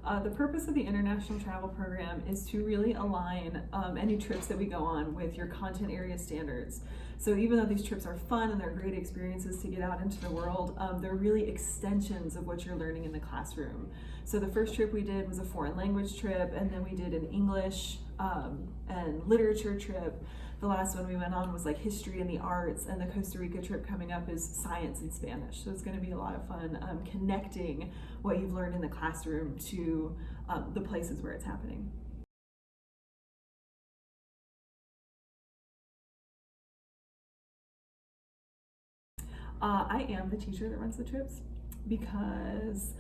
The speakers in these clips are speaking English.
The purpose of the International Travel Program is to really align any trips that we go on with your content area standards. So even though these trips are fun and they're great experiences to get out into the world, they're really extensions of what you're learning in the classroom. So the first trip we did was a foreign language trip, and then we did an English and literature trip. The last one we went on was like history and the arts, and the Costa Rica trip coming up is science and Spanish. So it's going to be a lot of fun connecting what you've learned in the classroom to the places where it's happening. I am the teacher that runs the trips because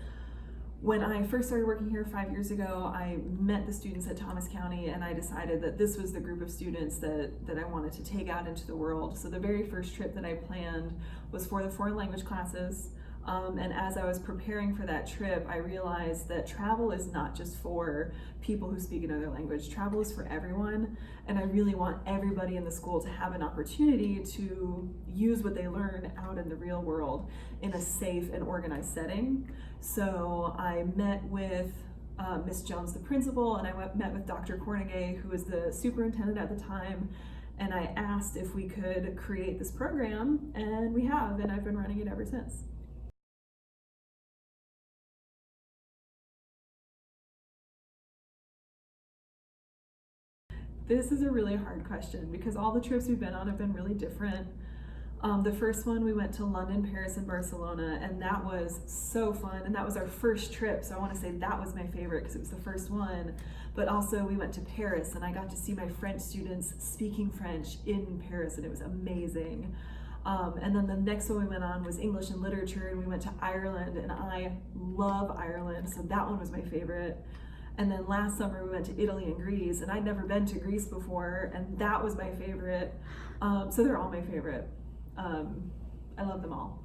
when I first started working here 5 years ago, I met the students at Thomas County, and I decided that this was the group of students that I wanted to take out into the world. So the very first trip that I planned was for the foreign language classes. And as I was preparing for that trip, I realized that travel is not just for people who speak another language. Travel is for everyone, and I really want everybody in the school to have an opportunity to use what they learn out in the real world in a safe and organized setting. So I met with Miss Jones, the principal, and I met with Dr. Cornegay, who was the superintendent at the time, and I asked if we could create this program, and we have, and I've been running it ever since. This is a really hard question because all the trips we've been on have been really different. The first one we went to London, Paris, and Barcelona, and that was so fun, and that was our first trip, so I want to say that was my favorite because it was the first one. But also we went to Paris, and I got to see my French students speaking French in Paris, and it was amazing. And then the next one we went on was English and literature, and we went to Ireland, and I love Ireland, so that one was my favorite. And then last summer we went to Italy and Greece, and I'd never been to Greece before, and that was my favorite. So they're all my favorite. I love them all.